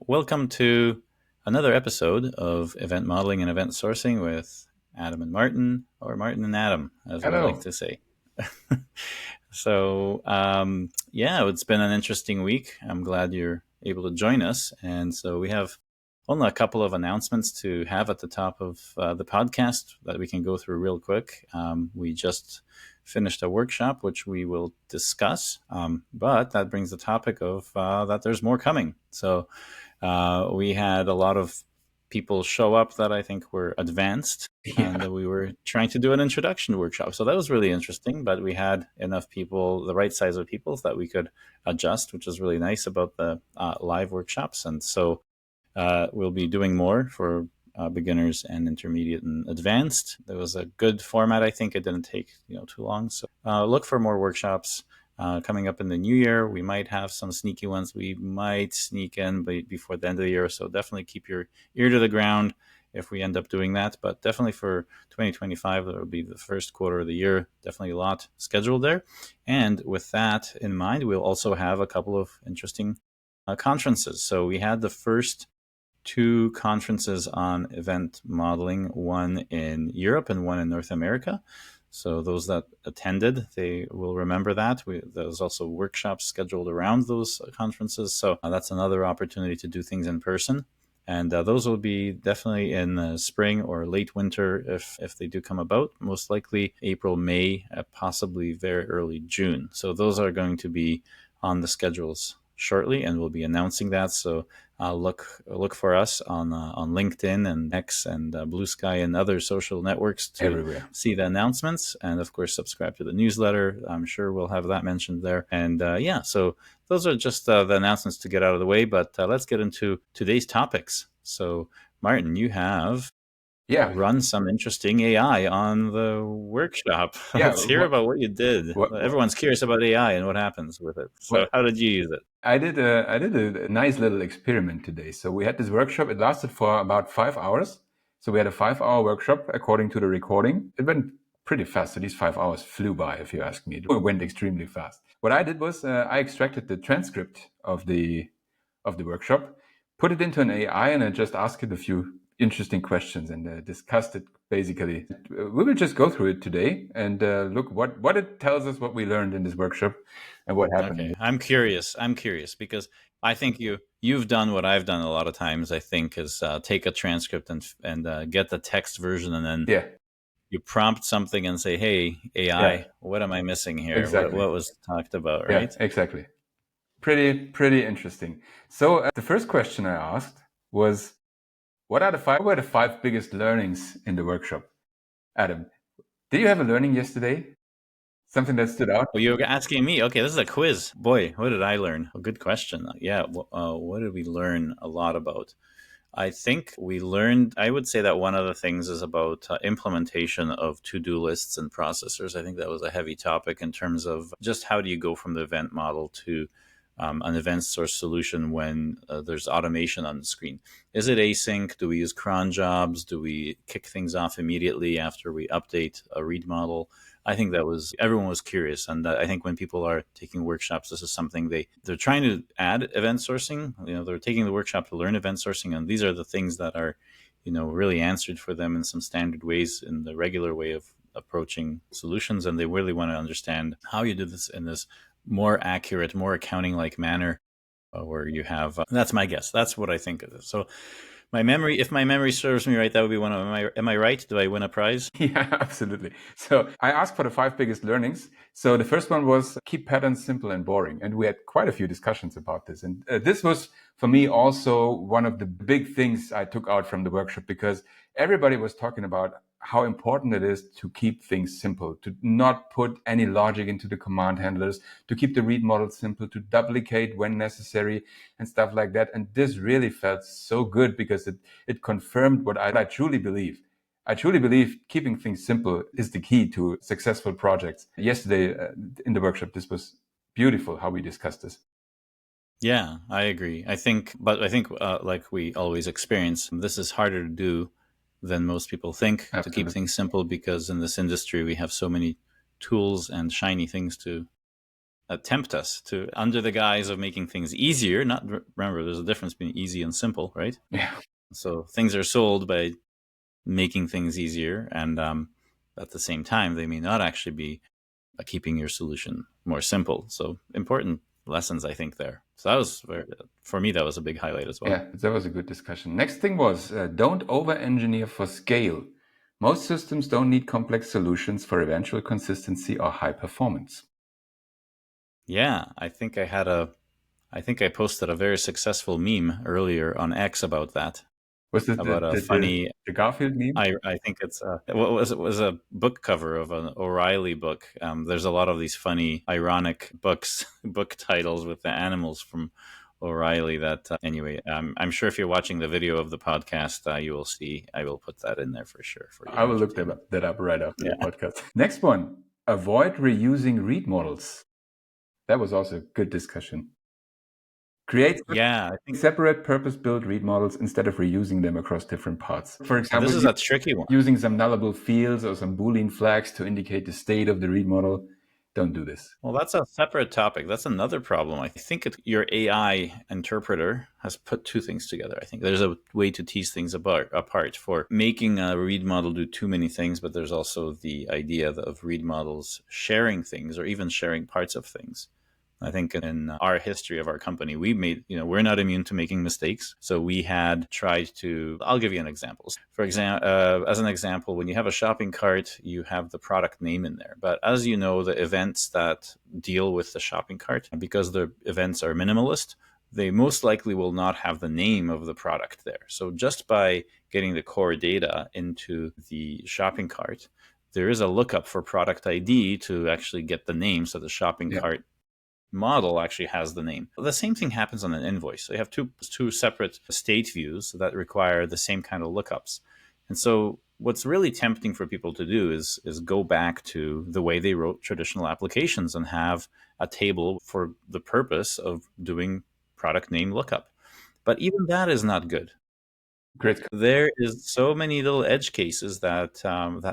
welcome to another episode of Event Modeling and Event Sourcing with Adam and Martin, or Martin and Adam, as we like Hello. to say. So, it's been an interesting week. I'm glad you're able to join us. And so we have only a couple of announcements to have at the top of the podcast that we can go through real quick. We just finished a workshop, which we will discuss. But that brings the topic of that there's more coming. So we had a lot of people show up that I think were advanced, and Yeah. we were trying to do an introduction workshop. So that was really interesting, but we had enough people, the right size of people, that we could adjust, which is really nice about the live workshops. And so we'll be doing more for beginners and intermediate and advanced. There was a good format. I think it didn't take too long. So look for more workshops coming up in the new year. We might have some sneaky ones we might sneak in before the end of the year. So definitely keep your ear to the ground if we end up doing that. But definitely for 2025, that will be the first quarter of the year. Definitely a lot scheduled there. And with that in mind, we'll also have a couple of interesting conferences. So we had the first two conferences on event modeling, one in Europe and one in North America. So those that attended, they will remember that. There's also workshops scheduled around those conferences. So that's another opportunity to do things in person. And those will be definitely in the spring or late winter if they do come about. Most likely April, May, possibly very early June. So those are going to be on the schedules shortly, and we'll be announcing that. So look for us on LinkedIn and X and Blue Sky and other social networks to Everywhere. see the announcements, and of course subscribe to the newsletter. I'm sure we'll have that mentioned there. And so those are just the announcements to get out of the way. But let's get into today's topics. So Martin, you have Yeah. run some interesting AI on the workshop. Yeah. Let's hear about what you did. What Everyone's curious about AI and what happens with it. So what how did you use it? I did a nice little experiment today. So we had this workshop. It lasted for about 5 hours. So we had a 5 hour workshop according to the recording. It went pretty fast. So these 5 hours flew by, if you ask me. It went extremely fast. What I did was I extracted the transcript of the workshop, put it into an AI, and I just asked it a few interesting questions and discussed it basically. We will just go through it today and look what it tells us, what we learned in this workshop, and what happened. Okay, I'm curious. I'm curious because I think you've done what I've done a lot of times. I think is take a transcript and get the text version, and then Yeah, you prompt something and say, "Hey, yeah, AI, what am I missing here? exactly. What was talked about?" Yeah, Right? exactly. Pretty interesting. So the first question I asked was, what were the five biggest learnings in the workshop? Adam, did you have a learning yesterday? Something that stood out? Well, you're asking me. Okay, this is a quiz. Boy, what did I learn? A good question. Yeah. What did we learn a lot about? I think we learned, I would say that one of the things is about implementation of to-do lists and processors. I think that was a heavy topic in terms of just how do you go from the event model to an event source solution when there's automation on the screen. Is it async? Do we use cron jobs? Do we kick things off immediately after we update a read model? I think everyone was curious, and I think when people are taking workshops, this is something they're trying to add event sourcing. They're taking the workshop to learn event sourcing, and these are the things that are, really answered for them in some standard ways in the regular way of approaching solutions, and they really want to understand how you do this in this more accurate, more accounting like manner, where you have. That's my guess. That's what I think of it. So if my memory serves me right, that would be one of. Am I right? Do I win a prize? Yeah, absolutely. So I asked for the five biggest learnings. So the first one was keep patterns simple and boring. And we had quite a few discussions about this. And this was, for me, also one of the big things I took out from the workshop, because everybody was talking about how important it is to keep things simple, to not put any logic into the command handlers, to keep the read model simple, to duplicate when necessary and stuff like that. And this really felt so good because it confirmed what I truly believe. I truly believe keeping things simple is the key to successful projects. Yesterday in the workshop, this was beautiful how we discussed this. Yeah, I agree. I think, like we always experience, this is harder to do than most people think, to keep Absolutely. things simple, because in this industry we have so many tools and shiny things to tempt us to, under the guise of making things easier. Not remember, there's a difference between easy and simple, right? Yeah. So things are sold by making things easier, and at the same time, they may not actually be keeping your solution more simple. So important lessons, I think, there. So that was for me, that was a big highlight as well. Yeah, that was a good discussion. Next thing was don't over-engineer for scale. Most systems don't need complex solutions for eventual consistency or high performance. Yeah, I think I posted a very successful meme earlier on X about that, Was it about a funny. the Garfield meme? I think it's what was it was a book cover of an O'Reilly book. There's a lot of these funny, ironic book titles with the animals from O'Reilly. That anyway, I'm sure if you're watching the video of the podcast, you will see. I will put that in there for sure for I your will look entertainment. that up right after the Yeah, podcast. Next one, avoid reusing read models. That was also a good discussion. Create yeah. I think separate purpose-built read models instead of reusing them across different parts. For example, this is a tricky one. using some nullable fields or some Boolean flags to indicate the state of the read model. Don't do this. Well, that's a separate topic. That's another problem. I think your AI interpreter has put two things together. I think there's a way to tease things apart for making a read model do too many things, but there's also the idea of read models sharing things or even sharing parts of things. I think in our history of our company, we made, we're not immune to making mistakes. So we had tried to, I'll give you an example. For example, as an example, when you have a shopping cart, you have the product name in there. But as you know, the events that deal with the shopping cart, because the events are minimalist, they most likely will not have the name of the product there. So just by getting the core data into the shopping cart, there is a lookup for product ID to actually get the name. So the shopping Yeah. cart model actually has the name. The same thing happens on an invoice. So you have two separate state views that require the same kind of lookups. And so what's really tempting for people to do is go back to the way they wrote traditional applications and have a table for the purpose of doing product name lookup. But even that is not good. Great. There is so many little edge cases that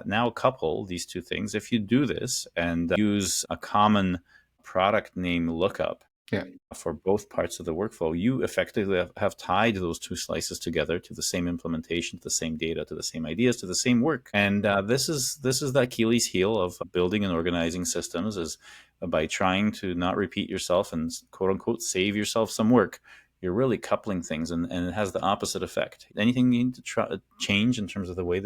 now couple these two things. If you do this and use a common product name lookup Yeah. for both parts of the workflow, you effectively have tied those two slices together to the same implementation, to the same data, to the same ideas, to the same work. And this is the Achilles heel of building and organizing systems, is by trying to not repeat yourself and quote unquote save yourself some work. You're really coupling things, and it has the opposite effect. Anything you need to change in terms of the way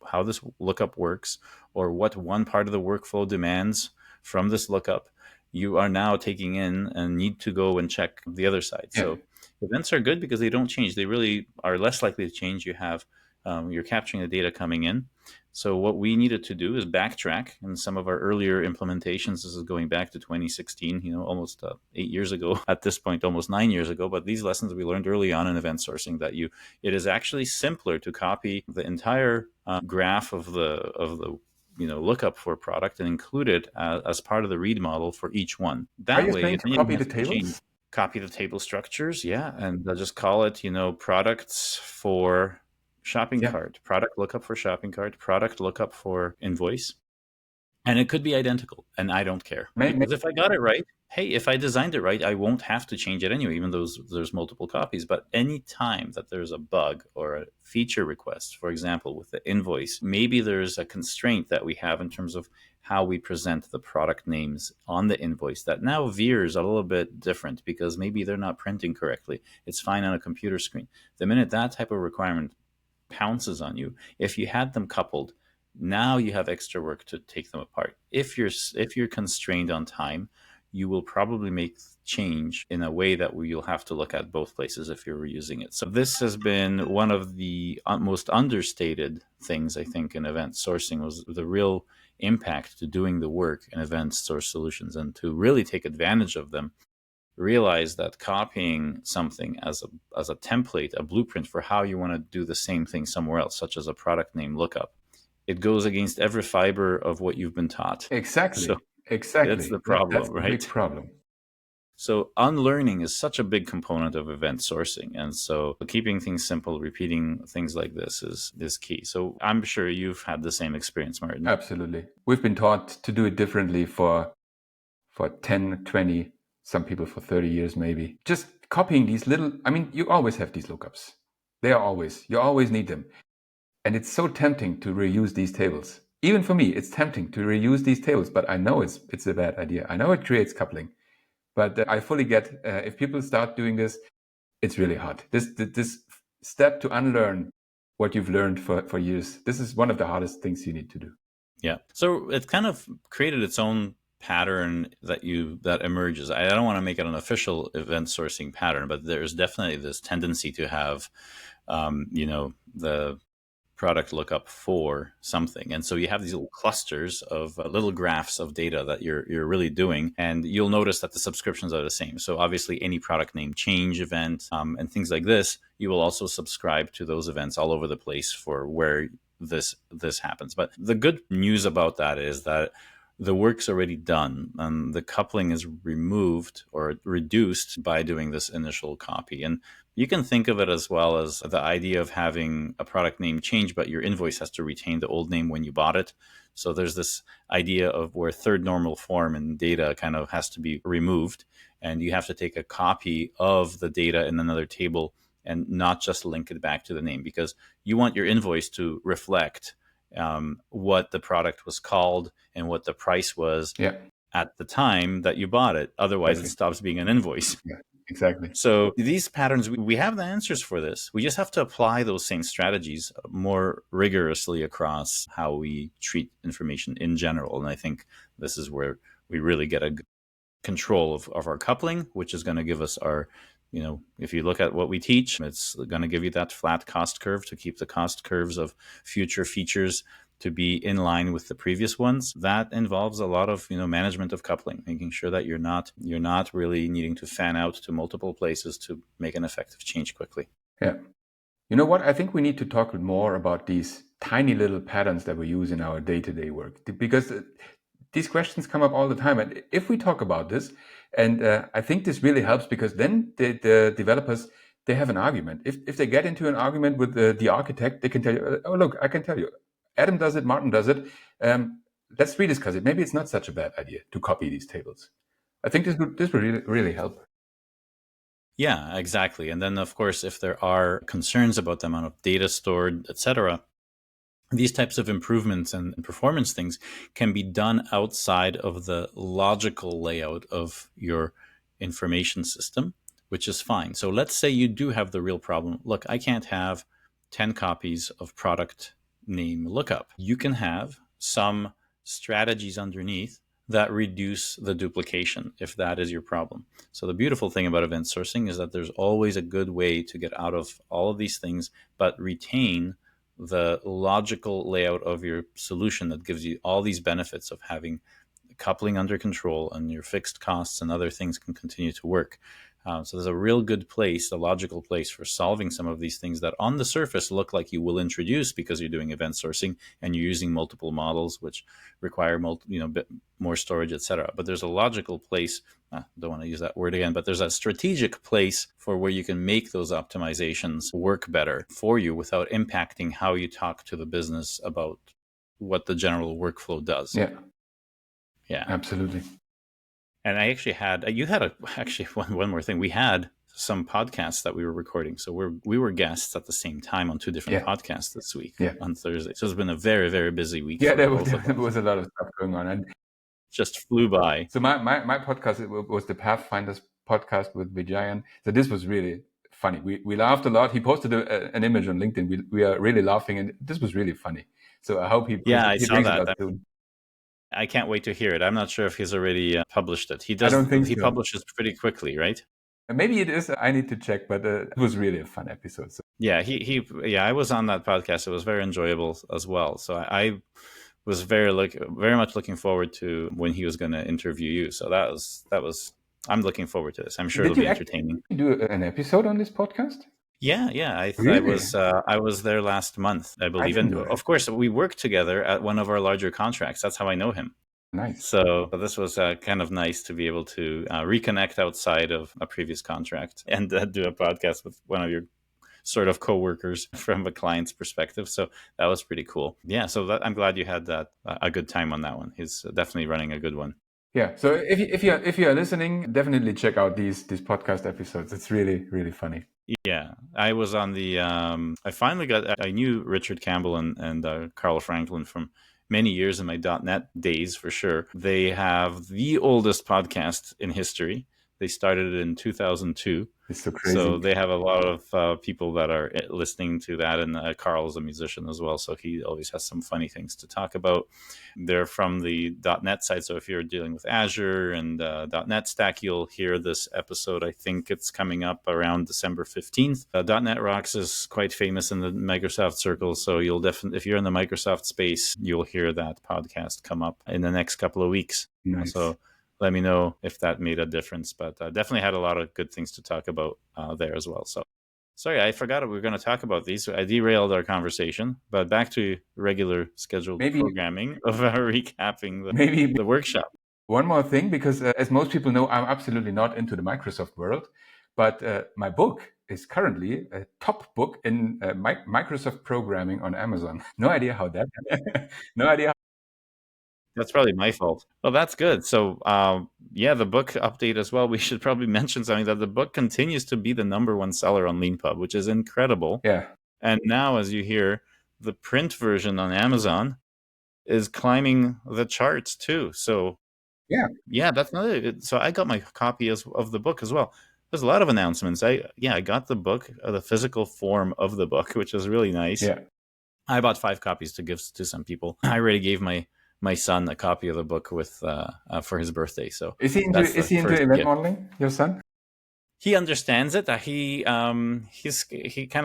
how this lookup works, or what one part of the workflow demands from this lookup, you are now taking in and need to go and check the other side. Yeah. So events are good because they don't change. They really are less likely to change. You're capturing the data coming in. So what we needed to do is backtrack. In some of our earlier implementations, this is going back to 2016, almost 8 years ago at this point, almost 9 years ago. But these lessons we learned early on in event sourcing, that it is actually simpler to copy the entire graph of the lookup for a product and include it as part of the read model for each one. Are That you way, saying you to don't even copy the have to change. tables? Copy the table structures, yeah, and just call it, products for shopping Yeah. cart, product lookup for shopping cart, product lookup for invoice. And it could be identical, and I don't care. Because if I got it right, hey, if I designed it right, I won't have to change it anyway, even though there's multiple copies. But any time that there's a bug or a feature request, for example, with the invoice, maybe there's a constraint that we have in terms of how we present the product names on the invoice that now veers a little bit different because maybe they're not printing correctly. It's fine on a computer screen. The minute that type of requirement pounces on you, if you had them coupled, now you have extra work to take them apart. If you're constrained on time, you will probably make change in a way that you'll have to look at both places if you're reusing it. So this has been one of the most understated things, I think, in event sourcing, was the real impact to doing the work in event source solutions, and to really take advantage of them. Realize that copying something as a template, a blueprint for how you want to do the same thing somewhere else, such as a product name lookup, it goes against every fiber of what you've been taught. Exactly. So that's the problem, That's the right? big problem. So unlearning is such a big component of event sourcing. And so keeping things simple, repeating things like this is key. So I'm sure you've had the same experience, Martin. Absolutely. We've been taught to do it differently for for 10, 20, some people for 30 years maybe. Just copying these little, I mean, you always have these lookups. You always need them. And it's so tempting to reuse these tables. Even for me, it's tempting to reuse these tables, but I know it's a bad idea. I know it creates coupling, but I fully get if people start doing this, it's really hard. This step to unlearn what you've learned for years, this is one of the hardest things you need to do. Yeah. So it kind of created its own pattern that emerges. I don't want to make it an official event sourcing pattern, but there's definitely this tendency to have, the product lookup for something, and so you have these little clusters of little graphs of data that you're really doing, and you'll notice that the subscriptions are the same. So obviously, any product name change event and things like this, you will also subscribe to those events all over the place for where this happens. But the good news about that is that the work's already done and the coupling is removed or reduced by doing this initial copy. And you can think of it as well as the idea of having a product name change, but your invoice has to retain the old name when you bought it. So there's this idea of where third normal form and data kind of has to be removed, and you have to take a copy of the data in another table and not just link it back to the name, because you want your invoice to reflect what the product was called and what the price was at the time that you bought it. Otherwise, it stops being an invoice. Yeah, exactly. So these patterns, we have the answers for this. We just have to apply those same strategies more rigorously across how we treat information in general. And I think this is where we really get a control of our coupling, which is going to give us our, if you look at what we teach, it's going to give you that flat cost curve to keep the cost curves of future features to be in line with the previous ones. That involves a lot of management of coupling, making sure that you're not really needing to fan out to multiple places to make an effective change quickly. Yeah. You know what? I think we need to talk more about these tiny little patterns that we use in our day-to-day work, because these questions come up all the time. And if we talk about this, and I think this really helps, because then the developers, they have an argument. If they get into an argument with the architect, they can tell you, oh, look, I can tell you, Adam does it, Martin does it. Let's rediscuss it. Maybe it's not such a bad idea to copy these tables. I think this would really help. Yeah, exactly. And then, of course, if there are concerns about the amount of data stored, etc., these types of improvements and performance things can be done outside of the logical layout of your information system, which is fine. So let's say you do have the real problem. Look, I can't have 10 copies of product name lookup. You can have some strategies underneath that reduce the duplication if that is your problem. So the beautiful thing about event sourcing is that there's always a good way to get out of all of these things, but retain the logical layout of your solution that gives you all these benefits of having coupling under control, and your fixed costs and other things can continue to work. So there's a real good place, a logical place for solving some of these things that on the surface look like you will introduce because you're doing event sourcing and you're using multiple models, which require bit more storage, etc. But there's a logical place. Don't want to use that word again, but there's a strategic place for where you can make those optimizations work better for you without impacting how you talk to the business about what the general workflow does. Yeah, absolutely. And I actually one more thing. We had some podcasts that we were recording. So we were guests at the same time on two different podcasts this week on Thursday. So it's been a very, very busy week. Yeah, there was a lot of stuff going on. And just flew by. So my podcast was the Pathfinders podcast with Vijayan. So this was really funny. We laughed a lot. He posted an image on LinkedIn. We are really laughing, and this was really funny. So I hope he saw brings that. it up soon. I can't wait to hear it. I'm not sure if he's already published it. He does. I don't think he publishes pretty quickly, right? Maybe it is. I need to check, but it was really a fun episode. So. Yeah, I was on that podcast. It was very enjoyable as well. So I was very much looking forward to when he was going to interview you. So that was. I'm looking forward to this. I'm sure it'll be entertaining. Did you do an episode on this podcast? Yeah. Really? I was there last month, I believe. And of course, we worked together at one of our larger contracts. That's how I know him. Nice. So this was kind of nice to be able to reconnect outside of a previous contract and do a podcast with one of your sort of coworkers from a client's perspective. So that was pretty cool. Yeah. So I'm glad you had a good time on that one. He's definitely running a good one. Yeah. So if you are listening, definitely check out these podcast episodes. It's really really funny. Yeah, I was on the. I finally got. I knew Richard Campbell and Carl Franklin from many years in my .NET days for sure. They have the oldest podcast in history. They started it in 2002. It's so crazy. So they have a lot of people that are listening to that, and Carl is a musician as well, so he always has some funny things to talk about. They're from the .NET side, so if you're dealing with Azure and .NET Stack, you'll hear this episode. I think it's coming up around December 15th. .NET Rocks is quite famous in the Microsoft circles, so you'll definitely, if you're in the Microsoft space, you'll hear that podcast come up in the next couple of weeks. Nice. So let me know if that made a difference, but definitely had a lot of good things to talk about there as well. So sorry, I forgot we were going to talk about these. So I derailed our conversation, but back to regular scheduled programming of recapping the workshop. One more thing, because as most people know, I'm absolutely not into the Microsoft world, but my book is currently a top book in Microsoft programming on Amazon. No idea how that. No idea. That's probably my fault. Well, that's good. So, yeah, the book update as well. We should probably mention something that the book continues to be the #1 seller on LeanPub, which is incredible. Yeah. And now, as you hear, the print version on Amazon is climbing the charts too. So, yeah, that's another. So I got my copy of the book as well. There's a lot of announcements. I got the book, the physical form of the book, which is really nice. Yeah. I bought 5 copies to give to some people. I already gave my son a copy of the book with for his birthday. So is he into event modeling? Your son? He understands it. He kind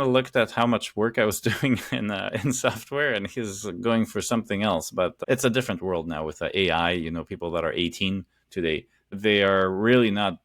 of looked at how much work I was doing in software, and he's going for something else. But it's a different world now with AI. You know, people that are 18 today, they are really not.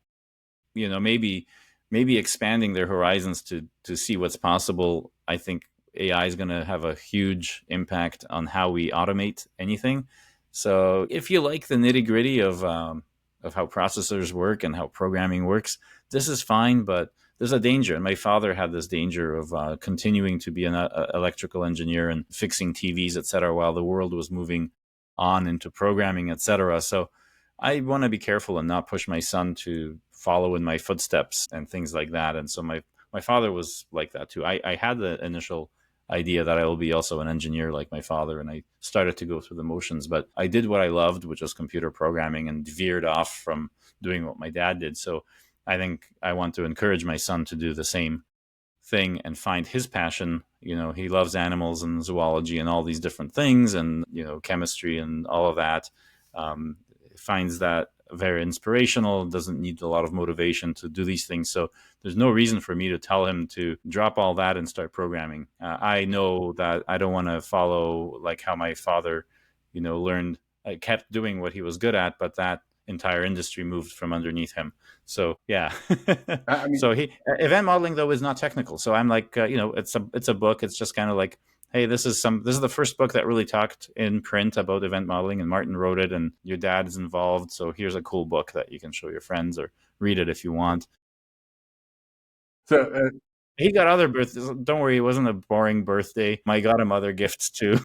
You know, maybe expanding their horizons to see what's possible. I think AI is going to have a huge impact on how we automate anything. So if you like the nitty gritty of how processors work and how programming works, this is fine. But there's a danger, and my father had this danger of continuing to be an electrical engineer and fixing TVs, etc., while the world was moving on into programming, etc. So I want to be careful and not push my son to follow in my footsteps and things like that. And so my father was like that too. I had the initial idea that I will be also an engineer like my father, and I started to go through the motions, but I did what I loved, which was computer programming, and veered off from doing what my dad did. So I think I want to encourage my son to do the same thing and find his passion. You know, he loves animals and zoology and all these different things, and, you know, chemistry and all of that. Finds that very inspirational, doesn't need a lot of motivation to do these things. So there's no reason for me to tell him to drop all that and start programming. I know that I don't want to follow like how my father, you know, learned, kept doing what he was good at, but that entire industry moved from underneath him. So yeah. I mean, so event modeling though is not technical. So I'm like, you know, it's a book. It's just kind of like, hey, this is the first book that really talked in print about event modeling, and Martin wrote it, and your dad is involved. So here's a cool book that you can show your friends or read it if you want. So he got other birthdays. Don't worry, it wasn't a boring birthday. I got him other gifts too.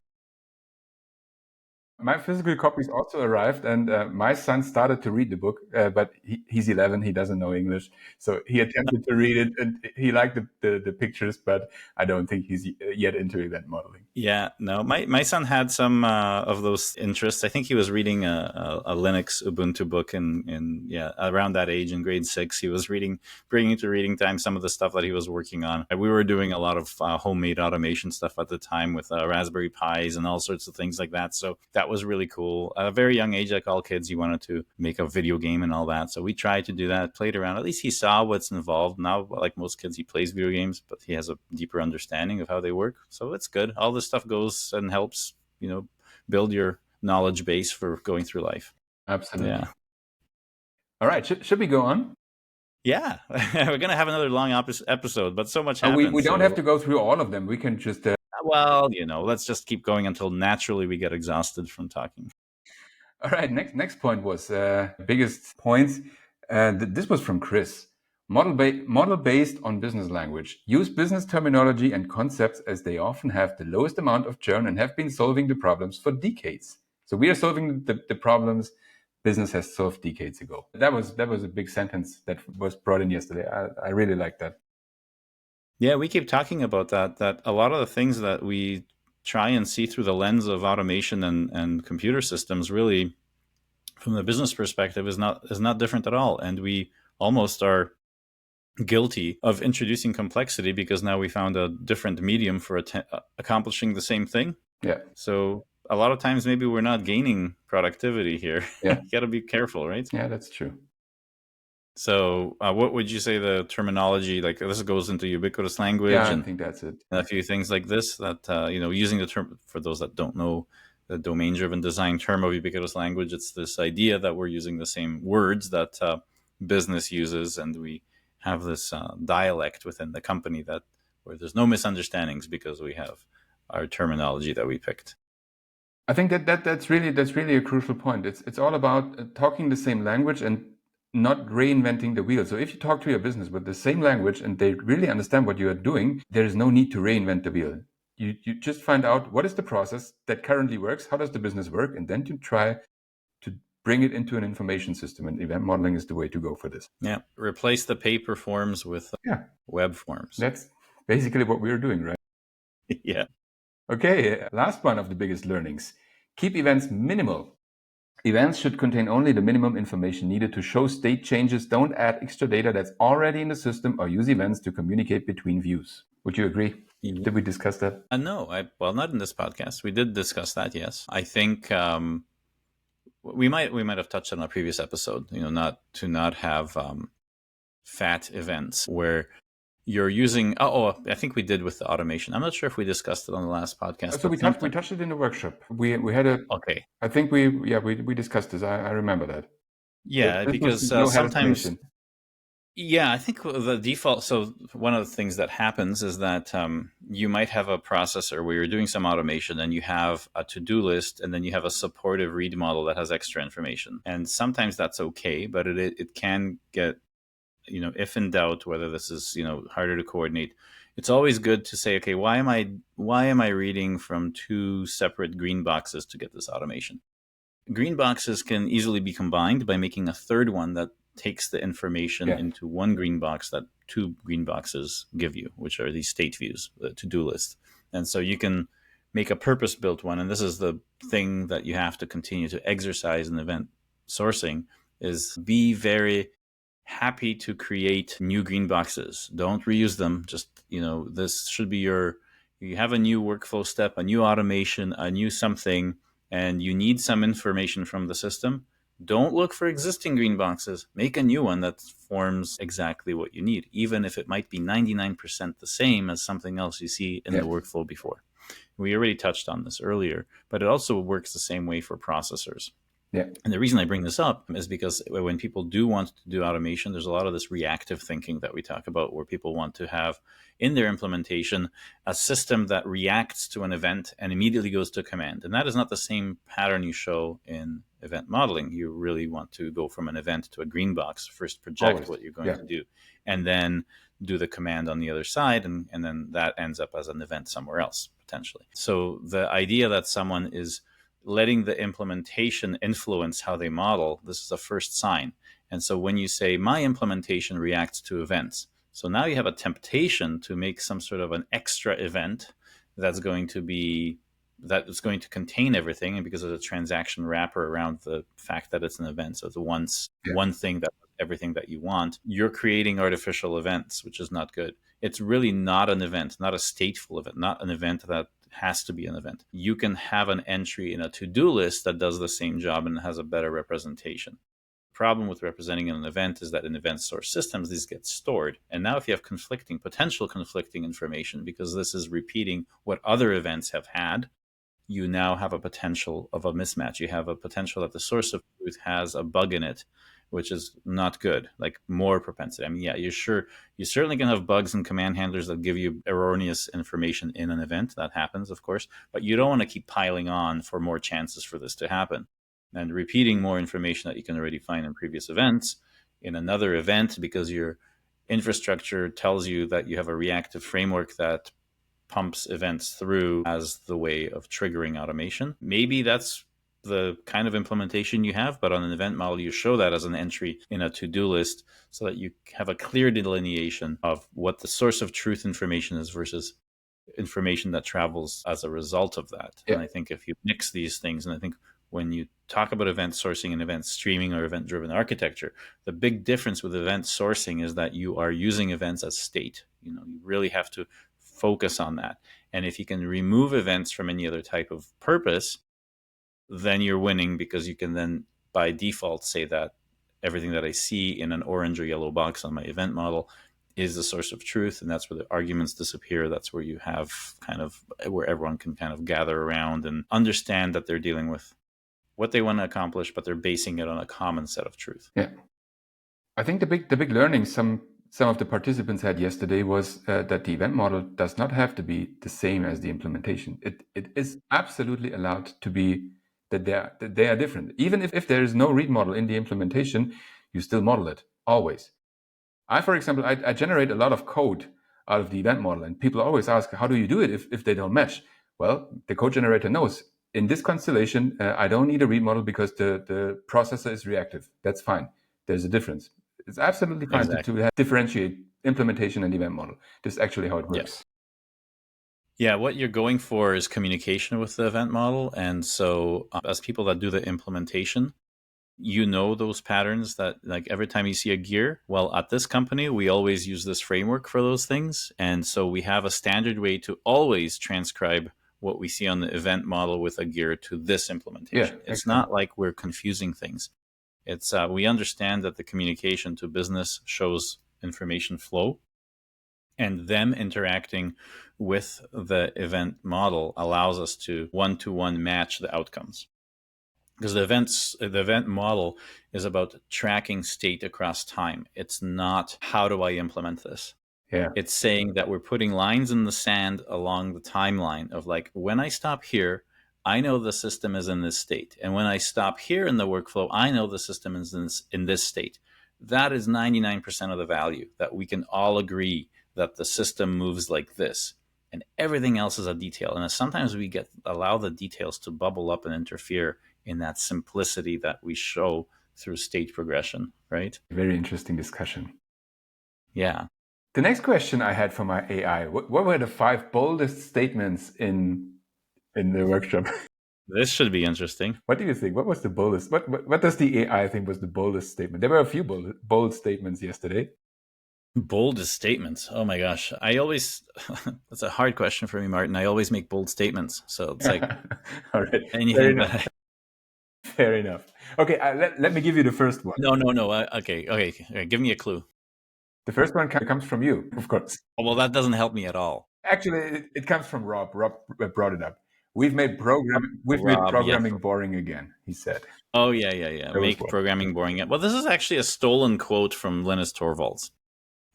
My physical copies also arrived, and my son started to read the book, but he's 11. He doesn't know English. So he attempted to read it, and he liked the pictures, but I don't think he's yet into event modeling. Yeah, no, my son had some of those interests. I think he was reading a Linux Ubuntu book in yeah, around that age in grade 6. He was bringing to reading time some of the stuff that he was working on. We were doing a lot of homemade automation stuff at the time with Raspberry Pis and all sorts of things like that. So that was really cool. At a very young age, like all kids, he wanted to make a video game and all that. So we tried to do that, played around. At least he saw what's involved. Now, like most kids, he plays video games, but he has a deeper understanding of how they work. So it's good. All this stuff goes and helps, you know, build your knowledge base for going through life. Absolutely. Yeah. All right. Should we go on? Yeah. We're going to have another long episode, but so much happens. We don't have to go through all of them. We can just... Well, you know, let's just keep going until naturally we get exhausted from talking. All right. Next point was biggest points. This was from Chris. Model based on business language. Use business terminology and concepts as they often have the lowest amount of churn and have been solving the problems for decades. So we are solving the problems business has solved decades ago. That was a big sentence that was brought in yesterday. I really like that. Yeah, we keep talking about that a lot of the things that we try and see through the lens of automation and computer systems really from the business perspective is not different at all. And we almost are guilty of introducing complexity because now we found a different medium for accomplishing the same thing. Yeah. So a lot of times maybe we're not gaining productivity here. Yeah. You got to be careful, right? Yeah, that's true. So what would you say the terminology, like this goes into ubiquitous language Yeah, I and think that's it. a few things like this that, using the term, for those that don't know, the domain-driven design term of ubiquitous language, it's this idea that we're using the same words that business uses, and we have this dialect within the company that where there's no misunderstandings because we have our terminology that we picked. I think that's really a crucial point. It's all about talking the same language and not reinventing the wheel. So if you talk to your business with the same language and they really understand what you are doing, there is no need to reinvent the wheel. You just find out what is the process that currently works, how does the business work, and then you try to bring it into an information system. And event modeling is the way to go for this. Yeah, replace the paper forms with web forms. That's basically what we're doing, right? Yeah. Okay, last one of the biggest learnings. Keep events minimal. Events should contain only the minimum information needed to show state changes. Don't add extra data that's already in the system or use events to communicate between views. Would you agree? Did we discuss that? No, well, not in this podcast. We did discuss that, yes. I think we might have touched on a previous episode, not to have fat events where you're using. I think we did with the automation. I'm not sure if we discussed it on the last podcast. So we touched it in the workshop. We had a. Okay. I think we discussed this. I remember that. Yeah, because sometimes. Yeah, I think the default. So one of the things that happens is that you might have a processor where you're doing some automation and you have a to-do list and then you have a supportive read model that has extra information. And sometimes that's okay, but it can get, if in doubt whether this is, harder to coordinate. It's always good to say, okay, why am I reading from two separate green boxes to get this automation? Green boxes can easily be combined by making a third one that takes the information into one green box that two green boxes give you, which are these state views, the to-do list. And so you can make a purpose-built one. And this is the thing that you have to continue to exercise in event sourcing is be very happy to create new green boxes. Don't reuse them. Just, this should be you have a new workflow step, a new automation, a new something, and you need some information from the system. Don't look for existing green boxes. Make a new one that forms exactly what you need, even if it might be 99% the same as something else you see in the workflow before. We already touched on this earlier, but it also works the same way for processors. Yeah. And the reason I bring this up is because when people do want to do automation, there's a lot of this reactive thinking that we talk about where people want to have in their implementation a system that reacts to an event and immediately goes to command. And that is not the same pattern you show in event modeling. You really want to go from an event to a green box, first project what you're going to do, and then do the command on the other side. And then that ends up as an event somewhere else, potentially. So the idea that someone is letting the implementation influence how they model, this is a first sign. And so when you say my implementation reacts to events, so now you have a temptation to make some sort of an extra event that's going to contain everything, and because of the transaction wrapper around the fact that it's an event, so it's one thing that everything that you want, you're creating artificial events, which is not good. It's really not an event, not a stateful event, not an event that has to be an event. You can have an entry in a to-do list that does the same job and has a better representation. The problem with representing an event is that in event source systems, these get stored. And now if you have potential conflicting information, because this is repeating what other events have had, you now have a potential of a mismatch. You have a potential that the source of truth has a bug in it, which is not good, like more propensity. I mean, you certainly can have bugs and command handlers that give you erroneous information in an event. That happens, of course, but you don't want to keep piling on for more chances for this to happen. And repeating more information that you can already find in previous events in another event because your infrastructure tells you that you have a reactive framework that pumps events through as the way of triggering automation. Maybe that's the kind of implementation you have, but on an event model, you show that as an entry in a to-do list so that you have a clear delineation of what the source of truth information is versus information that travels as a result of that. Yeah. And I think if you mix these things, and I think when you talk about event sourcing and event streaming or event driven architecture, the big difference with event sourcing is that you are using events as state. You really have to focus on that. And if you can remove events from any other type of purpose, then you're winning, because you can then by default say that everything that I see in an orange or yellow box on my event model is the source of truth, and that's where the arguments disappear. That's where you have kind of where everyone can kind of gather around and understand that they're dealing with what they want to accomplish, but they're basing it on a common set of truth. Yeah. I think the big learning some of the participants had yesterday was that the event model does not have to be the same as the implementation. It is absolutely allowed to be that they are different. Even if there is no read model in the implementation, you still model it always. For example, I generate a lot of code out of the event model, and people always ask, how do you do it if they don't match? Well, the code generator knows in this constellation, I don't need a read model because the processor is reactive. That's fine. There's a difference. It's absolutely fine Exactly. to differentiate implementation and event model. This is actually how it works. Yeah, what you're going for is communication with the event model. And so, as people that do the implementation, you know those patterns that, like, every time you see a gear, well, at this company, we always use this framework for those things. And so we have a standard way to always transcribe what we see on the event model with a gear to this implementation. Yeah, It's exactly. not like we're confusing things. It's we understand that the communication to business shows information flow, and them interacting with the event model allows us to one-to-one match the outcomes, because the event model is about tracking state across time. It's not how do I implement this. Yeah. It's saying that we're putting lines in the sand along the timeline of, like, when I stop here, I know the system is in this state, and when I stop here in the workflow, I know the system is in this state. That is 99% of the value, that we can all agree that the system moves like this, and everything else is a detail. And sometimes we allow the details to bubble up and interfere in that simplicity that we show through state progression, right? Very interesting discussion. Yeah. The next question I had for my AI, what were the 5 boldest statements in the workshop? This should be interesting. What do you think? What was the boldest? What does the AI think was the boldest statement? There were a few bold statements yesterday. Boldest statements. Oh my gosh. I always, that's a hard question for me, Martin. I always make bold statements. So it's like All right. anything that Fair enough. Okay, let me give you the first one. No. Okay. Give me a clue. The first one comes from you, of course. Oh, well, that doesn't help me at all. Actually, it comes from Rob. Rob brought it up. We've made Rob, yes. programming boring again, he said. Oh, yeah. Make programming boring. Well, this is actually a stolen quote from Linus Torvalds,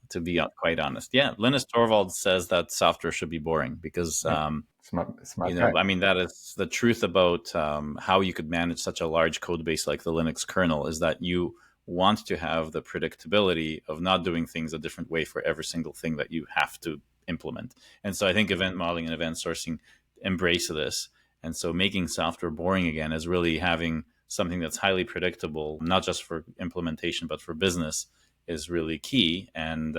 to be quite honest. Yeah, Linus Torvalds says that software should be boring because, smart guy. I mean, that is the truth about how you could manage such a large code base like the Linux kernel, is that you want to have the predictability of not doing things a different way for every single thing that you have to implement. And so I think event modeling and event sourcing embrace this. And so making software boring again is really having something that's highly predictable, not just for implementation, but for business, is really key. And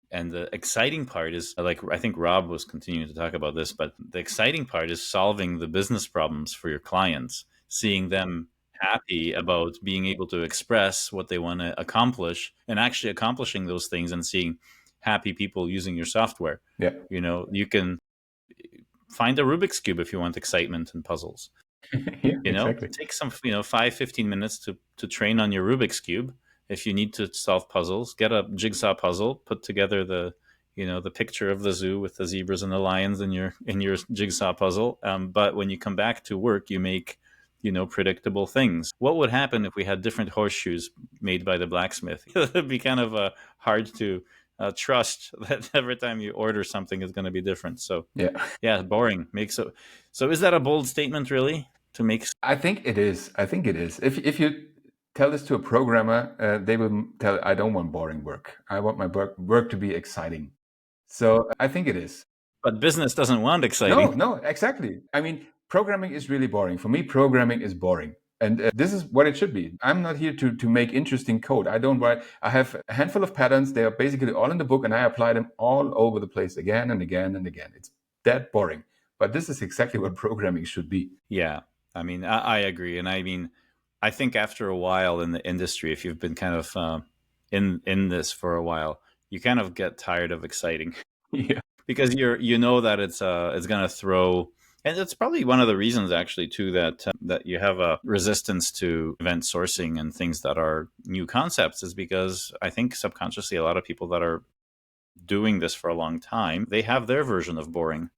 the exciting part is, like, I think Rob was continuing to talk about this, but the exciting part is solving the business problems for your clients, seeing them happy about being able to express what they want to accomplish and actually accomplishing those things, and seeing happy people using your software. Yeah. You can find a Rubik's Cube if you want excitement and puzzles. Yeah, exactly. Take some 5-15 minutes to train on your Rubik's Cube. If you need to solve puzzles, get a jigsaw puzzle, put together the picture of the zoo with the zebras and the lions in your jigsaw puzzle. But when you come back to work, you make predictable things. What would happen if we had different horseshoes made by the blacksmith? It'd be kind of hard to trust that every time you order something is going to be different. So yeah, boring. So is that a bold statement, really? To make? I think it is. If you tell this to a programmer, they will tell, I don't want boring work. I want my work to be exciting. So I think it is. But business doesn't want exciting. No, exactly. I mean, Programming is really boring. For me, programming is boring. And this is what it should be. I'm not here to make interesting code. I don't write. I have a handful of patterns. They are basically all in the book, and I apply them all over the place again and again and again. It's that boring. But this is exactly what programming should be. Yeah. I mean, I agree. And I mean, I think after a while in the industry, if you've been kind of in this for a while, you kind of get tired of exciting. Yeah. Because you know that it's going to throw, and it's probably one of the reasons actually too that you have a resistance to event sourcing and things that are new concepts, is because I think subconsciously a lot of people that are doing this for a long time, they have their version of boring,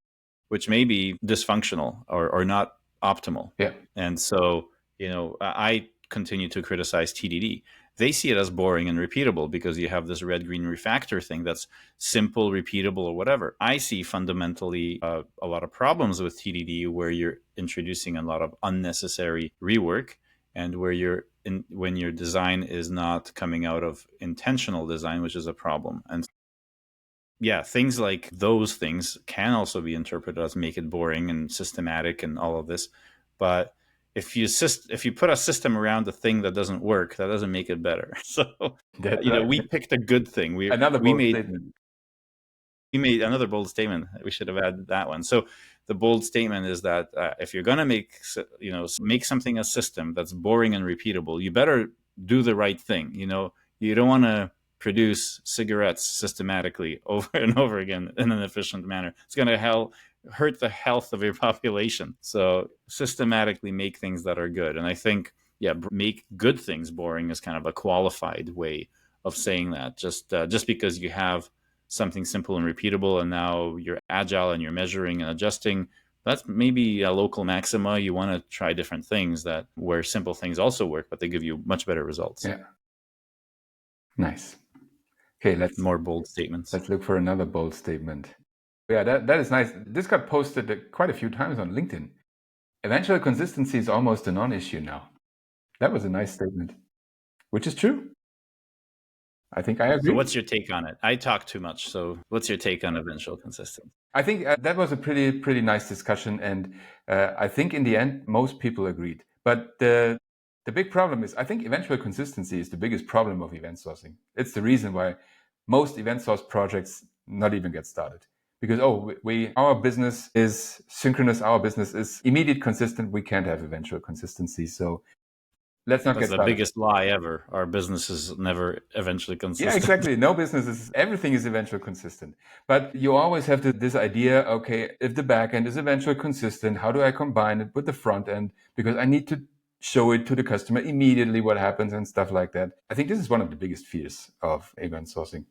which may be dysfunctional or not optimal. Yeah. And so, I continue to criticize TDD. They see it as boring and repeatable because you have this red-green refactor thing that's simple, repeatable, or whatever. I see fundamentally a lot of problems with TDD where you're introducing a lot of unnecessary rework, and where when your design is not coming out of intentional design, which is a problem. And yeah, things like those things can also be interpreted as make it boring and systematic and all of this. But if you put a system around the thing that doesn't work, that doesn't make it better. So That's right. we picked a good thing. Another we bold made statement. we made another bold statement. We should have added that one. So the bold statement is that if you're going to make something a system that's boring and repeatable, you better do the right thing. You don't want to produce cigarettes systematically over and over again in an efficient manner. It's going to hurt the health of your population. So systematically make things that are good. And I think, make good things boring is kind of a qualified way of saying that. Just because you have something simple and repeatable, and now you're agile and you're measuring and adjusting, that's maybe a local maxima. You want to try different things where simple things also work, but they give you much better results. Yeah. Nice. Okay, more bold statements. Let's look for another bold statement. Yeah, that is nice. This got posted quite a few times on LinkedIn. Eventual consistency is almost a non-issue now. That was a nice statement, which is true. I think I agree. So what's your take on it? I talk too much. So what's your take on eventual consistency? I think that was a pretty nice discussion. And I think in the end, most people agreed. But the big problem is, I think eventual consistency is the biggest problem of event sourcing. It's the reason why most event source projects not even get started. Because, our business is synchronous, our business is immediate consistent, we can't have eventual consistency. So let's not get started. That's the biggest lie ever. Our business is never eventually consistent. Yeah, exactly. No business everything is eventually consistent. But you always have this idea, okay, if the back end is eventually consistent, how do I combine it with the front end? Because I need to show it to the customer immediately what happens and stuff like that. I think this is one of the biggest fears of event sourcing.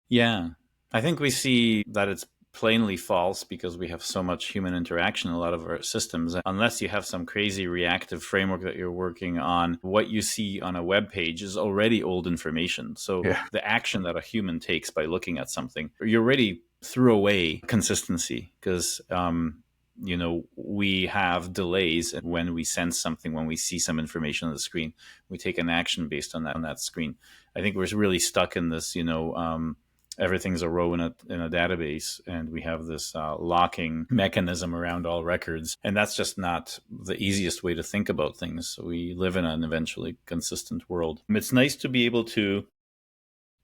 Yeah. I think we see that it's plainly false because we have so much human interaction in a lot of our systems. Unless you have some crazy reactive framework that you're working on, what you see on a web page is already old information. So the action that a human takes by looking at something, you already threw away consistency because we have delays when we sense something, when we see some information on the screen, we take an action based on that screen. I think we're really stuck in this, everything's a row in a database, and we have this locking mechanism around all records. And that's just not the easiest way to think about things. We live in an eventually consistent world. It's nice to be able to,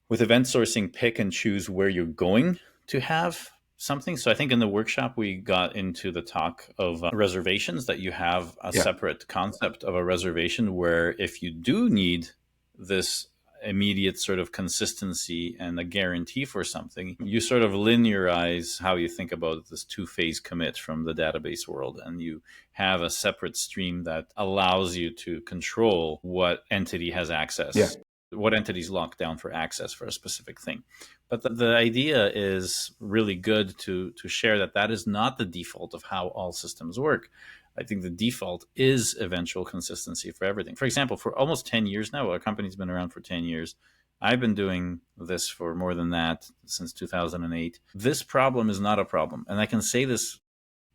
with event sourcing, pick and choose where you're going to have something. So I think in the workshop, we got into the talk of reservations, that you have a separate concept of a reservation where if you do need this immediate sort of consistency and a guarantee for something, you sort of linearize how you think about this two-phase commit from the database world, and you have a separate stream that allows you to control what entity has access, what entities lock down for access for a specific thing. But the idea is really good to share that is not the default of how all systems work. I think the default is eventual consistency for everything. For example, for almost 10 years now, our company's been around for 10 years. I've been doing this for more than that, since 2008. This problem is not a problem. And I can say this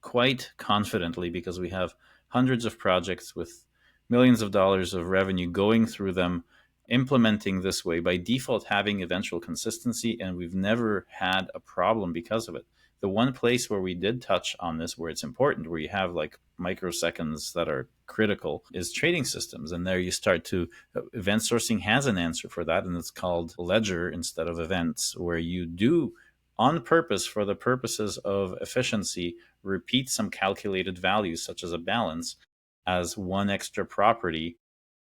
quite confidently because we have hundreds of projects with millions of dollars of revenue going through them, implementing this way, by default having eventual consistency, and we've never had a problem because of it. The one place where we did touch on this, where it's important, where you have like microseconds that are critical, is trading systems. And there you start to, event sourcing has an answer for that, and it's called ledger instead of events, where you do on purpose, for the purposes of efficiency, repeat some calculated values, such as a balance, as one extra property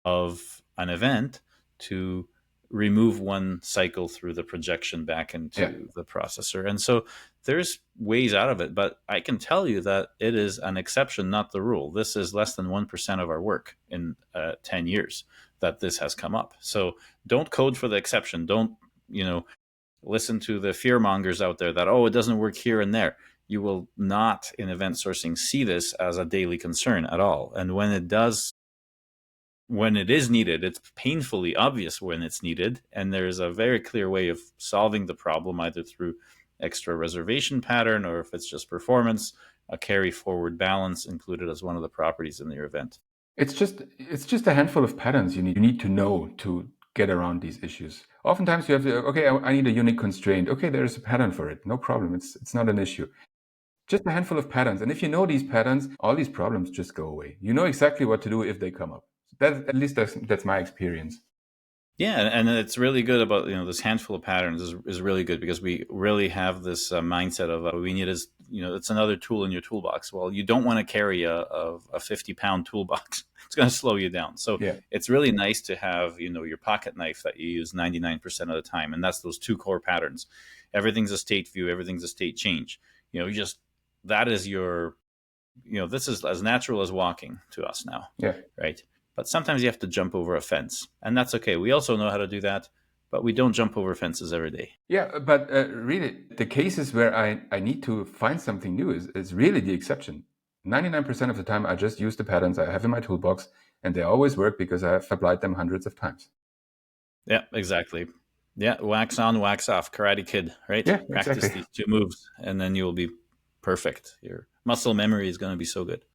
of an event to remove one cycle through the projection back Yeah. into the processor. And so there's ways out of it, but I can tell you that it is an exception, not the rule. This is less than 1% of our work in 10 years that this has come up. So don't code for the exception. Don't, listen to the fear mongers out there that, oh, it doesn't work here and there. You will not in event sourcing see this as a daily concern at all. And when it does, when it is needed, it's painfully obvious when it's needed. And there's a very clear way of solving the problem, either through extra reservation pattern, or if it's just performance, a carry forward balance included as one of the properties in your event. It's just a handful of patterns you need to know to get around these issues. Oftentimes you have to, okay, I need a unique constraint. Okay, there's a pattern for it. No problem. It's not an issue. Just a handful of patterns. And if you know these patterns, all these problems just go away. You know exactly what to do if they come up. At least that's my experience. Yeah, and it's really good about, this handful of patterns is really good, because we really have this mindset of we need is, it's another tool in your toolbox. Well, you don't want to carry a 50-pound toolbox. It's going to slow you down. So Yeah. it's really nice to have, your pocket knife that you use 99% of the time. And that's those two core patterns. Everything's a state view. Everything's a state change. That is your, this is as natural as walking to us now. Yeah. Right. But sometimes you have to jump over a fence, and that's okay. We also know how to do that, but we don't jump over fences every day. Yeah, but really, the cases where I need to find something new is really the exception. 99% of the time, I just use the patterns I have in my toolbox, and they always work because I have applied them hundreds of times. Yeah, exactly. Yeah, wax on, wax off, Karate Kid, right? Yeah, Practice exactly. these two moves, and then you'll be perfect. Your muscle memory is going to be so good.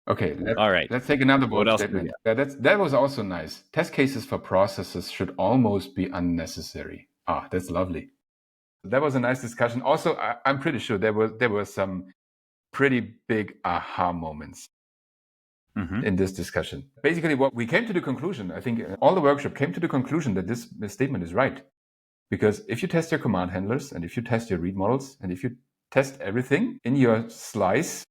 Okay, All right. let's take another bold What else do we statement. Yeah, that was also nice. Test cases for processes should almost be unnecessary. Ah, that's lovely. That was a nice discussion. Also, I'm pretty sure there were some pretty big aha moments in this discussion. Basically, what we came to the conclusion, I think all the workshop came to the conclusion that this statement is right. Because if you test your command handlers, and if you test your read models, and if you test everything in your slice,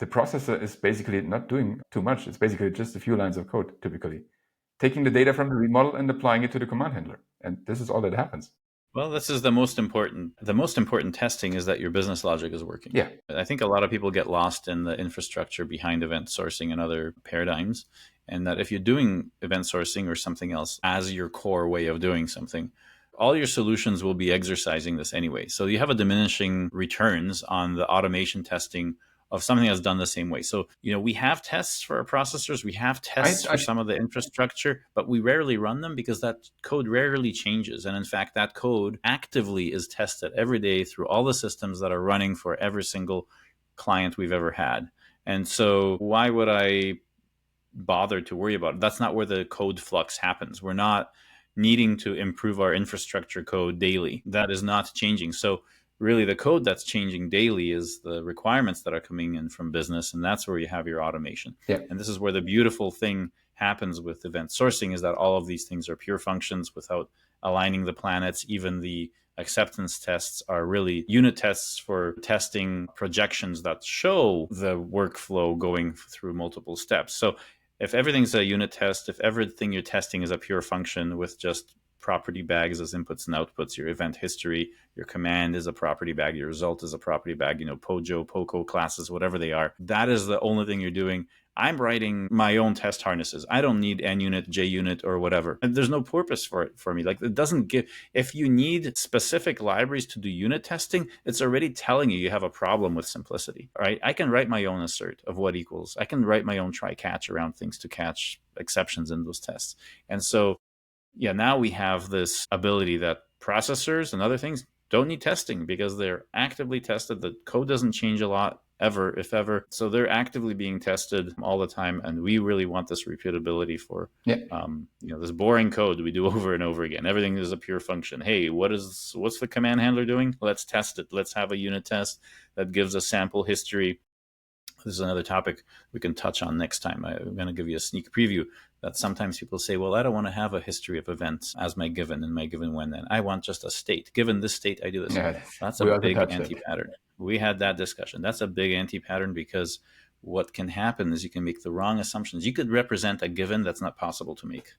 the processor is basically not doing too much. It's basically just a few lines of code, typically. Taking the data from the read model and applying it to the command handler. And this is all that happens. Well, this is the most important. The most important testing is that your business logic is working. Yeah. I think a lot of people get lost in the infrastructure behind event sourcing and other paradigms. And that if you're doing event sourcing or something else as your core way of doing something, all your solutions will be exercising this anyway. So you have a diminishing returns on the automation testing of something that's done the same way. So, we have tests for our processors, we have tests for some of the infrastructure, but we rarely run them because that code rarely changes. And in fact, that code actively is tested every day through all the systems that are running for every single client we've ever had. And so why would I bother to worry about it? That's not where the code flux happens. We're not needing to improve our infrastructure code daily. That is not changing. So really the code that's changing daily is the requirements that are coming in from business, and that's where you have your automation. Yeah. And this is where the beautiful thing happens with event sourcing, is that all of these things are pure functions without aligning the planets. Even the acceptance tests are really unit tests for testing projections that show the workflow going through multiple steps. So if everything's a unit test, if everything you're testing is a pure function with just property bags as inputs and outputs, your event history, your command is a property bag, your result is a property bag, POJO, POCO classes, whatever they are, that is the only thing you're doing. I'm writing my own test harnesses. I don't need NUnit, JUnit, or whatever. And there's no purpose for it for me. Like, it doesn't give, if you need specific libraries to do unit testing, it's already telling you have a problem with simplicity, right? I can write my own assert of what equals. I can write my own try catch around things to catch exceptions in those tests. And so, yeah, now we have this ability that processors and other things don't need testing because they're actively tested. The code doesn't change a lot. ever, if ever. So they're actively being tested all the time, and we really want this repeatability for Yeah. this boring code we do over and over again. Everything is a pure function. Hey, what's the command handler doing? Let's test it. Let's have a unit test that gives a sample history. This is another topic we can touch on next time. I'm going to give you a sneak preview that sometimes people say, well, I don't want to have a history of events as my given and my given when then. I want just a state. Given this state, I do this. Yeah. That's a We also big touched that. anti-pattern. We had that discussion. That's a big anti-pattern because what can happen is you can make the wrong assumptions. You could represent a given that's not possible to make.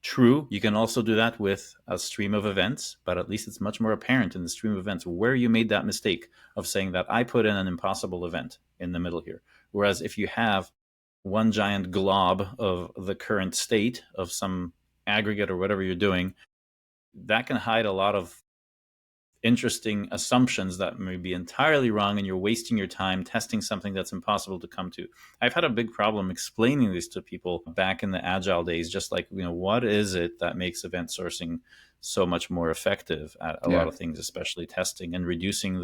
True, you can also do that with a stream of events, but at least it's much more apparent in the stream of events where you made that mistake of saying that I put in an impossible event in the middle here. Whereas if you have one giant glob of the current state of some aggregate or whatever you're doing, that can hide a lot of interesting assumptions that may be entirely wrong, and you're wasting your time testing something that's impossible to come to. I've had a big problem explaining this to people back in the agile days, just like, what is it that makes event sourcing so much more effective at a lot of things, especially testing and reducing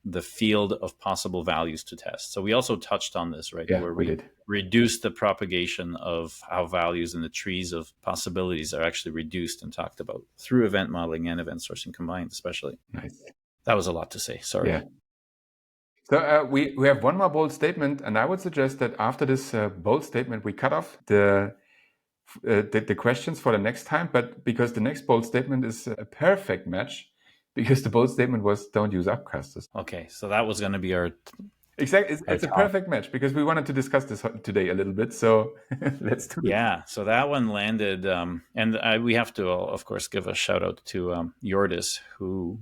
the field of possible values to test. So we also touched on this, right? Yeah, where we did. reduce the propagation of how values in the trees of possibilities are actually reduced and talked about through event modeling and event sourcing combined, especially. Nice. That was a lot to say. Sorry. Yeah. So we have one more bold statement, and I would suggest that after this bold statement, we cut off the questions for the next time. But because the next bold statement is a perfect match, because the bold statement was don't use upcasters. Okay, so that was going to be our exactly. It's a perfect match because we wanted to discuss this today a little bit. So let's do it. Yeah, so that one landed, and we have to, of course, give a shout out to Yordis, who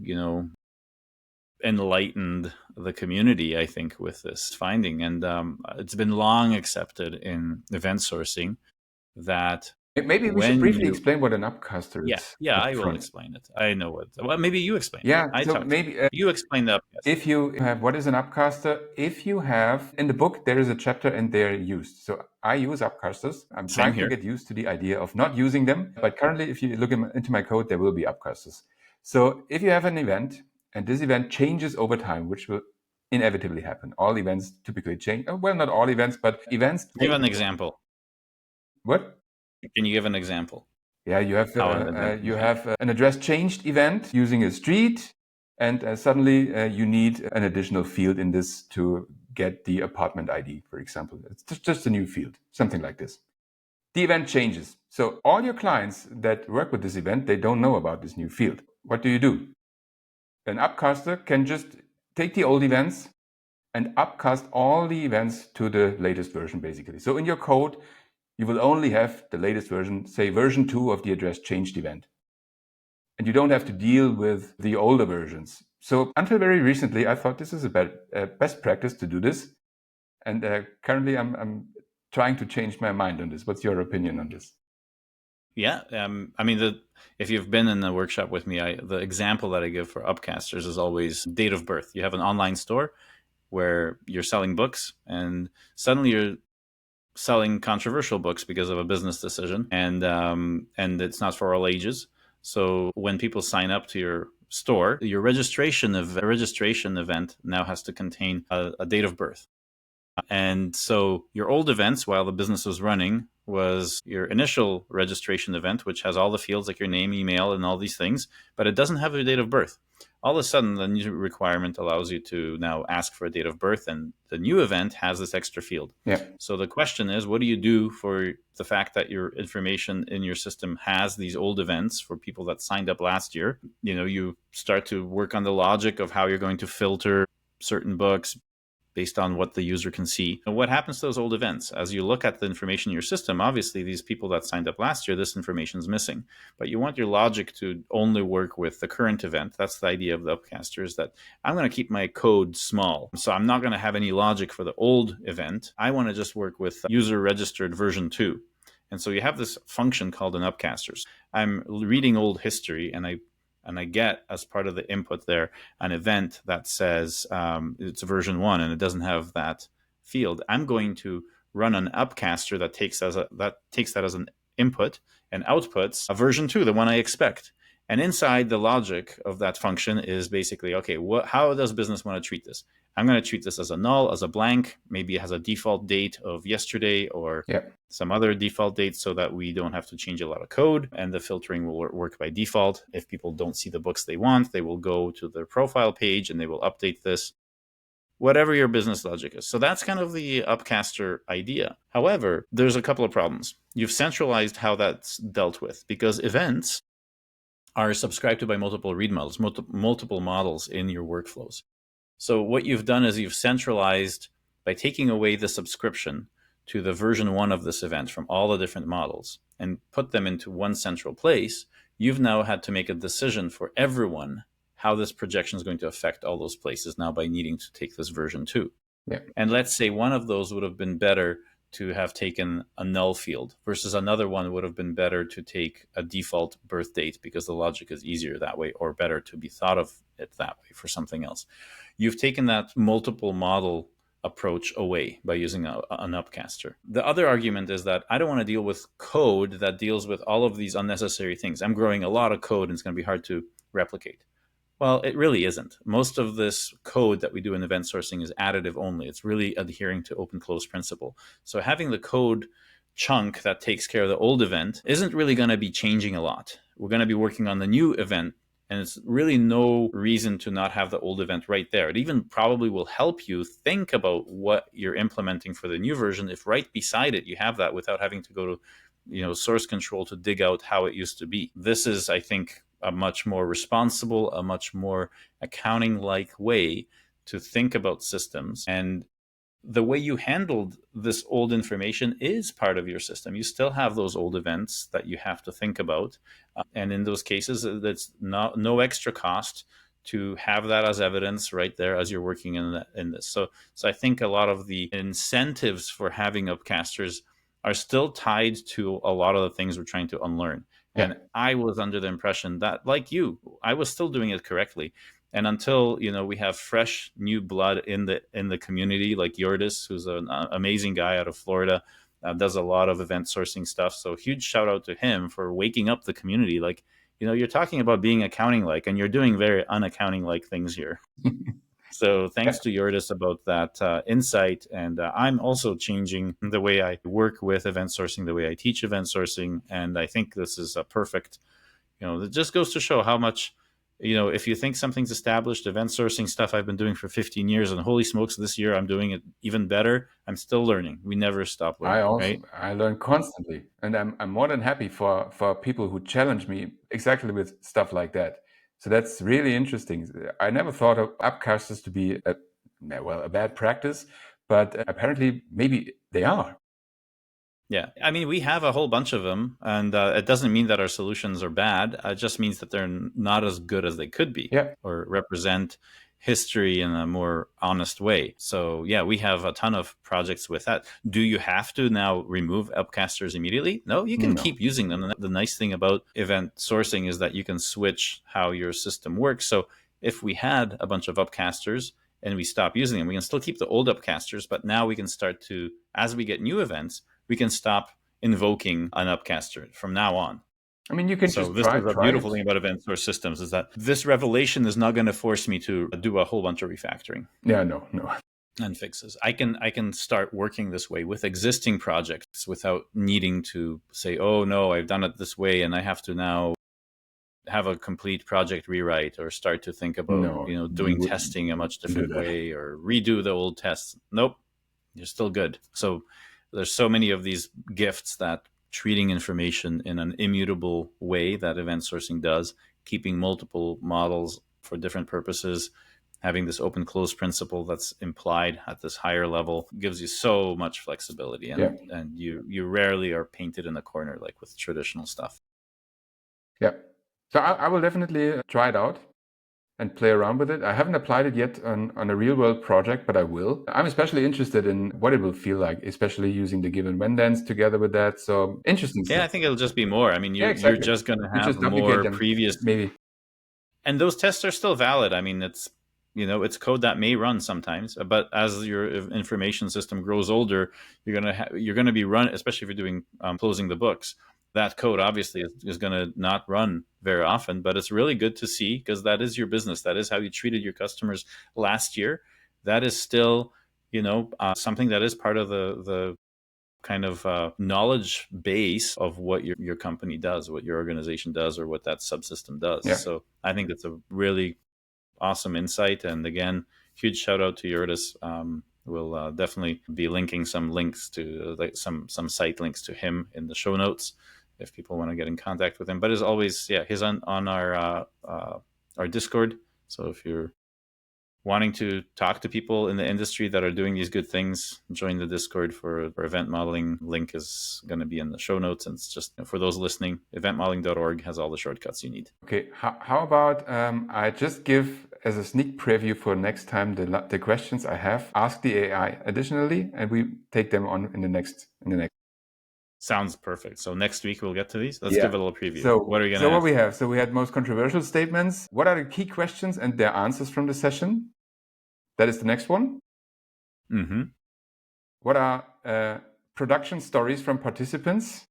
enlightened the community, I think, with this finding. And it's been long accepted in event sourcing that maybe we should briefly explain what an upcaster is. Yeah, I will explain it. I know what. Well, maybe you explain. Yeah, it. so maybe you explain the upcaster. If you have what is an upcaster, if you have in the book there is a chapter and they're used. So I use upcasters. I'm trying to get used to the idea of not using them, but currently, if you look into my code, there will be upcasters. So if you have an event and this event changes over time, which will inevitably happen. All events typically change. Well, not all events, but events. Give an example. What? Can you give an example? Yeah, you have an address changed event using a street, and suddenly you need an additional field in this to get the apartment ID, for example. It's just a new field, something like this. The event changes. So all your clients that work with this event, they don't know about this new field. What do? An upcaster can just take the old events and upcast all the events to the latest version, basically. So in your code, you will only have the latest version, say version 2 of the address changed event. And you don't have to deal with the older versions. So until very recently, I thought this is a best practice to do this. And currently, I'm trying to change my mind on this. What's your opinion on this? Yeah, I mean, if you've been in the workshop with me, the example that I give for Upcasters is always date of birth. You have an online store where you're selling books, and suddenly you're selling controversial books because of a business decision, and it's not for all ages. So when people sign up to your store, your registration event now has to contain a date of birth. And so your old events, while the business was running, was your initial registration event, which has all the fields like your name, email, and all these things, but it doesn't have your date of birth. All of a sudden, the new requirement allows you to now ask for a date of birth, and the new event has this extra field. Yeah. So the question is, what do you do for the fact that your information in your system has these old events for people that signed up last year? You start to work on the logic of how you're going to filter certain books based on what the user can see. And what happens to those old events? As you look at the information in your system, obviously these people that signed up last year, this information is missing. But you want your logic to only work with the current event. That's the idea of the Upcasters, that I'm going to keep my code small. So I'm not going to have any logic for the old event. I want to just work with user registered version 2. And so you have this function called an Upcasters. I'm reading old history, and I get, as part of the input there, an event that says it's version 1 and it doesn't have that field. I'm going to run an upcaster that takes that as an input and outputs a version 2, the one I expect. And inside the logic of that function is basically, okay, how does business want to treat this? I'm going to treat this as a null, as a blank. Maybe it has a default date of yesterday or Yeah. some other default date so that we don't have to change a lot of code, and the filtering will work by default. If people don't see the books they want, they will go to their profile page and they will update this, whatever your business logic is. So that's kind of the Upcaster idea. However, there's a couple of problems. You've centralized how that's dealt with because events are subscribed to by multiple read models, multiple models in your workflows. So what you've done is you've centralized by taking away the subscription to the version 1 of this event from all the different models and put them into one central place. You've now had to make a decision for everyone how this projection is going to affect all those places now by needing to take this version 2. Yeah. And let's say one of those would have been better to have taken a null field versus another one would have been better to take a default birth date because the logic is easier that way, or better to be thought of it that way for something else. You've taken that multiple model approach away by using an Upcaster. The other argument is that I don't want to deal with code that deals with all of these unnecessary things. I'm growing a lot of code and it's going to be hard to replicate. Well, it really isn't. Most of this code that we do in event sourcing is additive only. It's really adhering to open close principle. So having the code chunk that takes care of the old event isn't really going to be changing a lot. We're going to be working on the new event, and it's really no reason to not have the old event right there. It even probably will help you think about what you're implementing for the new version if right beside it you have that without having to go to source control to dig out how it used to be. This is, I think, a much more responsible, a much more accounting-like way to think about systems. And the way you handled this old information is part of your system. You still have those old events that you have to think about. And in those cases, that's no extra cost to have that as evidence right there as you're working in this. So I think a lot of the incentives for having Upcasters are still tied to a lot of the things we're trying to unlearn. Yeah. And I was under the impression that, like you, I was still doing it correctly. And until we have fresh new blood in the community, like Yordis, who's an amazing guy out of Florida, does a lot of event sourcing stuff. So huge shout out to him for waking up the community. Like, you're talking about being accounting like, and you're doing very unaccounting like things here. So thanks to Yordis about that insight. And I'm also changing the way I work with event sourcing, the way I teach event sourcing. And I think this is a perfect, it just goes to show how much, if you think something's established, event sourcing stuff I've been doing for 15 years, and holy smokes, this year I'm doing it even better. I'm still learning. We never stop learning, right? I learn constantly, and I'm more than happy for people who challenge me exactly with stuff like that. So that's really interesting. I never thought of Upcasters to be a bad practice, but apparently maybe they are. Yeah. I mean, we have a whole bunch of them, and it doesn't mean that our solutions are bad. It just means that they're not as good as they could be, or represent history in a more honest way. So yeah, we have a ton of projects with that. Do you have to now remove Upcasters immediately? No, you can keep using them. And the nice thing about event sourcing is that you can switch how your system works. So if we had a bunch of Upcasters and we stop using them, we can still keep the old Upcasters, but now we can start to, as we get new events, we can stop invoking an Upcaster from now on. I mean, you can so just this try, is a beautiful thing about event source systems, is that this revelation is not going to force me to do a whole bunch of refactoring. Yeah, no. And fixes. I can start working this way with existing projects without needing to say, oh no, I've done it this way and I have to now have a complete project rewrite or start to think about doing testing a much different way or redo the old tests. Nope, you're still good. So there's so many of these gifts that treating information in an immutable way that event sourcing does, keeping multiple models for different purposes, having this open close principle that's implied at this higher level gives you so much flexibility, and you rarely are painted in a corner like with traditional stuff. Yeah. So I will definitely try it out and play around with it. I haven't applied it yet on a real world project, but I will. I'm especially interested in what it will feel like, especially using the give and when dance together with that. So interesting stuff. I think it'll just be more. I mean, you're just going to have more previous, maybe. And those tests are still valid. I mean, it's code that may run sometimes, but as your information system grows older, you're going to be run, especially if you're doing closing the books. That code obviously is going to not run very often, but it's really good to see because that is your business. That is how you treated your customers last year. that is still, something that is part of the kind of knowledge base of what your company does, what your organization does, or what that subsystem does. Yeah. So I think that's a really awesome insight. And again, huge shout out to Yordis. We'll definitely be linking some links to like some site links to him in the show notes if people want to get in contact with him. But as always, yeah, he's on our Discord. So if you're wanting to talk to people in the industry that are doing these good things, join the Discord for event modeling. Link is going to be in the show notes. And it's just for those listening, eventmodeling.org has all the shortcuts you need. Okay. How about I just give as a sneak preview for next time the questions I have, ask the AI additionally, and we take them on in the next. Sounds perfect. So next week we'll get to these. Let's give a little preview. So what are you going to So what ask? we have? So we had most controversial statements. What are the key questions and their answers from the session? That is the next one. Mm-hmm. What are production stories from participants?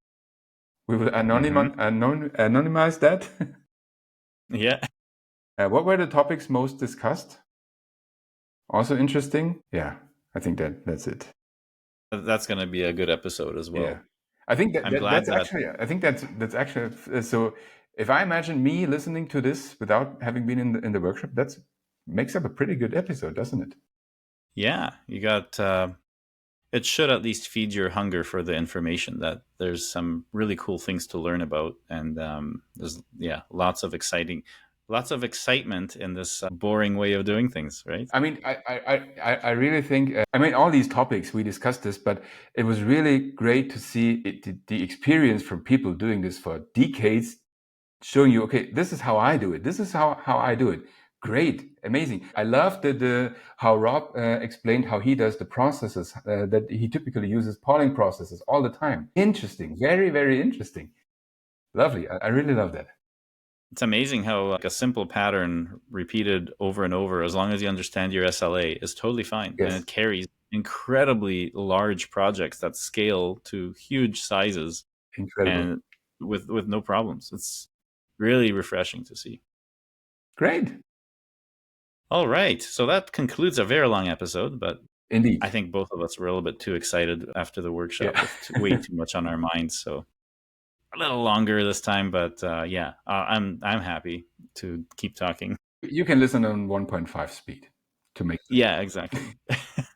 We will anonymize that. Yeah. What were the topics most discussed? Also interesting. Yeah, I think that's it. That's going to be a good episode as well. Yeah, I think I'm glad that's actually. I think that's actually. So if I imagine me listening to this without having been in the workshop, that makes up a pretty good episode, doesn't it? Yeah, you got. It should at least feed your hunger for the information that there's some really cool things to learn about, and there's lots of excitement in this boring way of doing things, right? I mean, I really think, I mean, all these topics, we discussed this, but it was really great to see the experience from people doing this for decades, showing you, okay, this is how I do it. This is how I do it. Great, amazing. I love how Rob explained how he does the processes that he typically uses polling processes all the time. Interesting, very, very interesting. Lovely. I really love that. It's amazing how like a simple pattern repeated over and over, as long as you understand your SLA, is totally fine, Yes. and it carries incredibly large projects that scale to huge sizes, Incredible. and with no problems. It's really refreshing to see. Great. All right, so that concludes a very long episode, but Indeed. I think both of us were a little bit too excited after the workshop with way too much on our minds. So a little longer this time, but I'm happy to keep talking. You can listen on 1.5 speed to make. Yeah, exactly.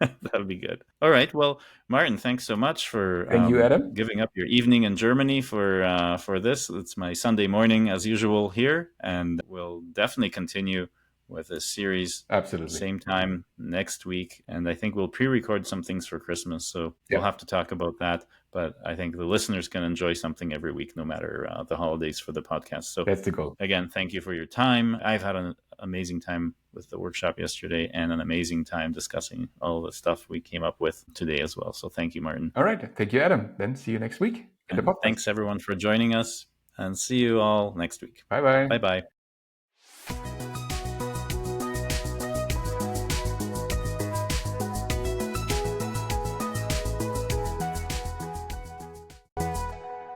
That would be good. All right. Well, Martin, thanks so much for Thank you, Adam. giving up your evening in Germany for this. It's my Sunday morning as usual here, and we'll definitely continue with this series. Absolutely. Same time next week, and I think we'll pre-record some things for Christmas, so we'll have to talk about that. But I think the listeners can enjoy something every week, no matter the holidays for the podcast. So that's the goal. Again, thank you for your time. I've had an amazing time with the workshop yesterday, and an amazing time discussing all the stuff we came up with today as well. So thank you, Martin. All right. Thank you, Adam. Then see you next week. And thanks everyone for joining us, and see you all next week. Bye-bye. Bye-bye.